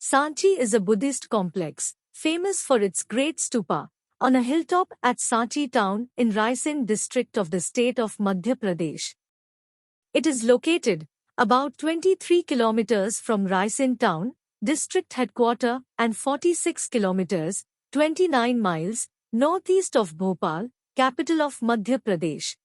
Sanchi is a Buddhist complex, famous for its great stupa, on a hilltop at Sanchi town in Raisen district of the state of Madhya Pradesh. It is located about 23 kilometers from Raisen town, district headquarter, and 46 kilometers, 29 miles, northeast of Bhopal, capital of Madhya Pradesh.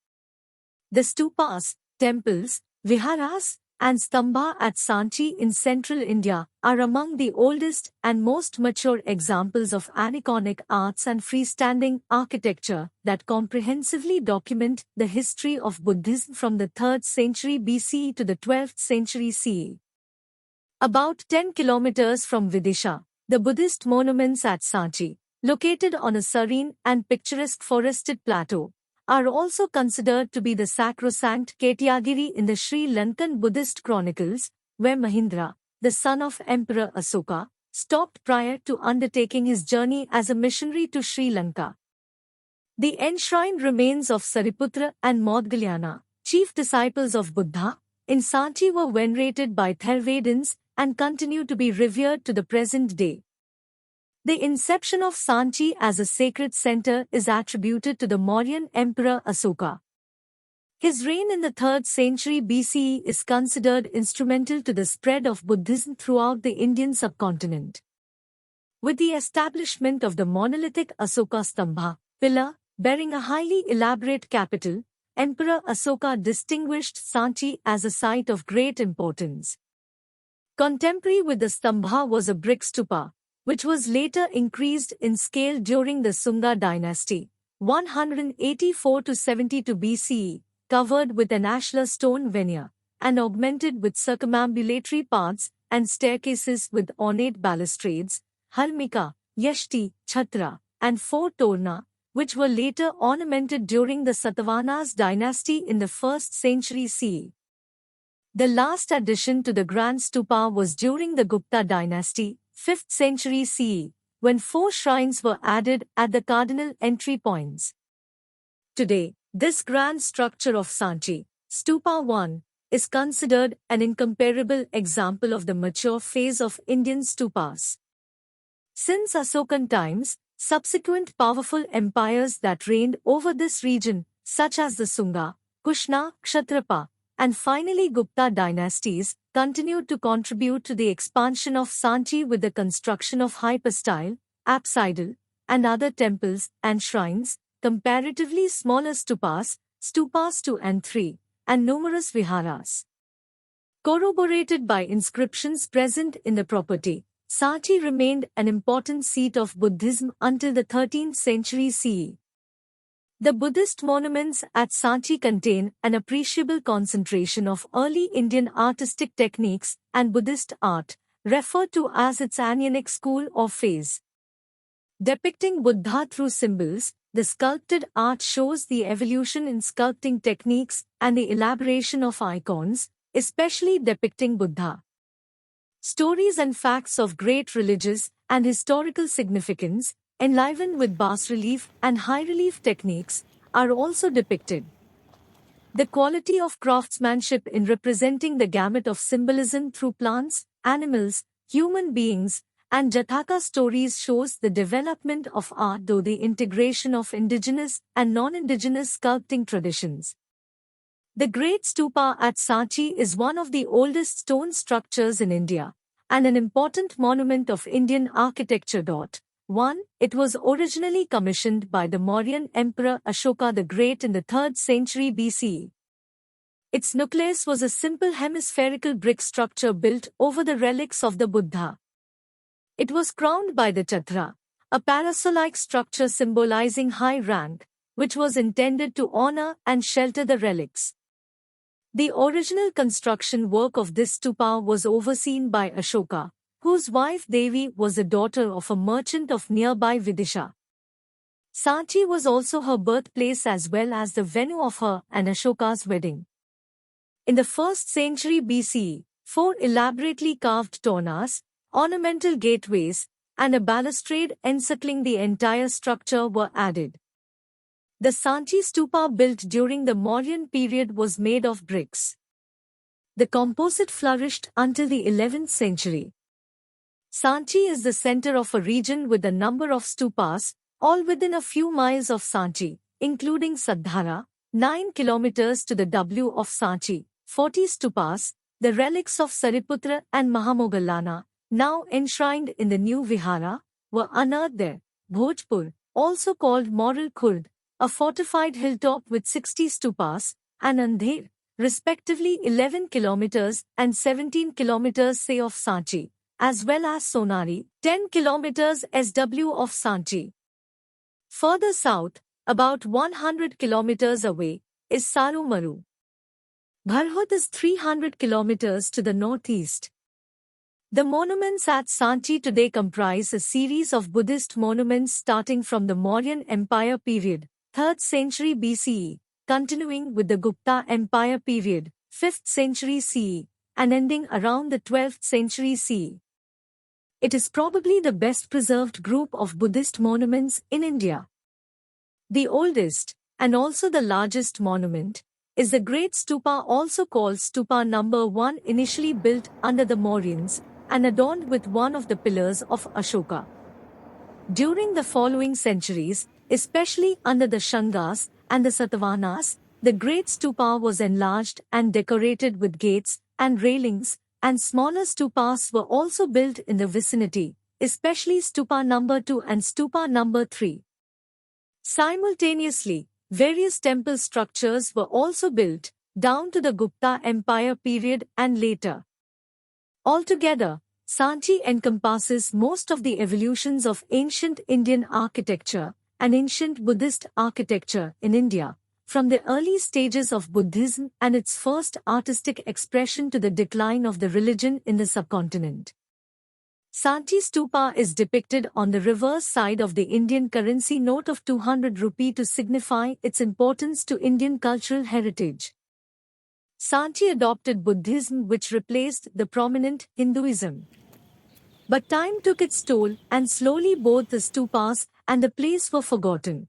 The stupas, temples, viharas, and stambha at Sanchi in central India are among the oldest and most mature examples of aniconic arts and freestanding architecture that comprehensively document the history of Buddhism from the 3rd century BCE to the 12th century CE. About 10 kilometers from Vidisha, the Buddhist monuments at Sanchi, located on a serene and picturesque forested plateau, are also considered to be the sacrosanct Katyagiri in the Sri Lankan Buddhist chronicles, where Mahindra, the son of Emperor Asoka, stopped prior to undertaking his journey as a missionary to Sri Lanka. The enshrined remains of Sariputra and Maudgalyana, chief disciples of Buddha, in Sanchi were venerated by Theravadins and continue to be revered to the present day. The inception of Sanchi as a sacred center is attributed to the Mauryan Emperor Asoka. His reign in the 3rd century BCE is considered instrumental to the spread of Buddhism throughout the Indian subcontinent. With the establishment of the monolithic Asoka Stambha, pillar, bearing a highly elaborate capital, Emperor Asoka distinguished Sanchi as a site of great importance. Contemporary with the Stambha was a brick stupa, which was later increased in scale during the Sunga dynasty, 184 to 72 BCE, covered with an ashlar stone veneer, and augmented with circumambulatory paths and staircases with ornate balustrades, harmika, yashti, chhatra, and 4 torna, which were later ornamented during the Satavahanas dynasty in the 1st century CE. The last addition to the Grand Stupa was during the Gupta dynasty, 5th century CE, when 4 shrines were added at the cardinal entry points. Today, this grand structure of Sanchi, Stupa 1, is considered an incomparable example of the mature phase of Indian stupas. Since Asokan times, subsequent powerful empires that reigned over this region, such as the Sunga, Kushna, Kshatrapa, and finally Gupta dynasties, continued to contribute to the expansion of Sanchi with the construction of hypostyle, apsidal, and other temples and shrines, comparatively smaller stupas, stupas 2 and 3, and numerous viharas. Corroborated by inscriptions present in the property, Sanchi remained an important seat of Buddhism until the 13th century CE. The Buddhist monuments at Sanchi contain an appreciable concentration of early Indian artistic techniques and Buddhist art, referred to as its Anyanic school or phase. Depicting Buddha through symbols, the sculpted art shows the evolution in sculpting techniques and the elaboration of icons, especially depicting Buddha. Stories and facts of great religious and historical significance, enlivened with bas-relief and high-relief techniques, are also depicted. The quality of craftsmanship in representing the gamut of symbolism through plants, animals, human beings, and Jataka stories shows the development of art through the integration of indigenous and non-indigenous sculpting traditions. The Great Stupa at Sanchi is one of the oldest stone structures in India, and an important monument of Indian architecture. 1. It was originally commissioned by the Mauryan Emperor Ashoka the Great in the 3rd century BCE. Its nucleus was a simple hemispherical brick structure built over the relics of the Buddha. It was crowned by the chhatra, a parasol-like structure symbolizing high rank, which was intended to honor and shelter the relics. The original construction work of this stupa was overseen by Ashoka, whose wife Devi was the daughter of a merchant of nearby Vidisha. Sanchi was also her birthplace as well as the venue of her and Ashoka's wedding. In the 1st century BCE, 4 elaborately carved tornas, ornamental gateways, and a balustrade encircling the entire structure were added. The Sanchi Stupa built during the Mauryan period was made of bricks. The composite flourished until the 11th century. Sanchi is the center of a region with a number of stupas, all within a few miles of Sanchi, including Sadhara, 9 kilometers to the W of Sanchi, 40 stupas, the relics of Sariputra and Mahamogallana, now enshrined in the new Vihara, were unearthed there. Bhojpur, also called Moral Khurd, a fortified hilltop with 60 stupas, and Andher, respectively 11 kilometers and 17 kilometers say of Sanchi, as well as Sonari, 10 kilometers SW of Sanchi. Further south, about 100 kilometers away, is Sarumaru. Bharhut is 300 kilometers to the northeast. The monuments at Sanchi today comprise a series of Buddhist monuments starting from the Mauryan Empire period, 3rd century BCE, continuing with the Gupta Empire period, 5th century CE, and ending around the 12th century CE. It is probably the best preserved group of Buddhist monuments in India. The oldest, and also the largest monument, is the Great Stupa, also called Stupa number 1, initially built under the Mauryans and adorned with one of the pillars of Ashoka. During the following centuries, especially under the Shangas and the Satavahanas, the Great Stupa was enlarged and decorated with gates and railings, and smaller stupas were also built in the vicinity, especially Stupa number 2 and Stupa number 3. Simultaneously, various temple structures were also built, down to the Gupta Empire period and later. Altogether, Sanchi encompasses most of the evolutions of ancient Indian architecture and ancient Buddhist architecture in India, from the early stages of Buddhism and its first artistic expression to the decline of the religion in the subcontinent. Sanchi Stupa is depicted on the reverse side of the Indian currency note of 200 rupee to signify its importance to Indian cultural heritage. Sanchi adopted Buddhism, which replaced the prominent Hinduism. But time took its toll, and slowly both the stupas and the place were forgotten.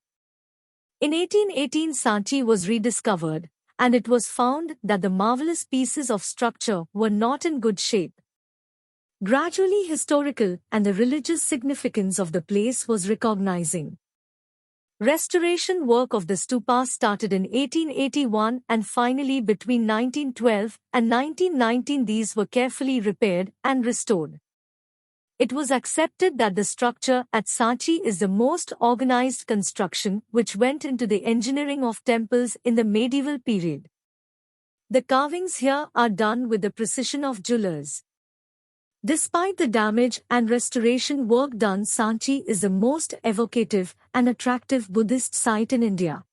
In 1818, Sanchi was rediscovered, and it was found that the marvelous pieces of structure were not in good shape. Gradually, historical and the religious significance of the place was recognizing. Restoration work of the stupa started in 1881, and finally between 1912 and 1919 these were carefully repaired and restored. It was accepted that the structure at Sanchi is the most organized construction which went into the engineering of temples in the medieval period. The carvings here are done with the precision of jewelers. Despite the damage and restoration work done, Sanchi is the most evocative and attractive Buddhist site in India.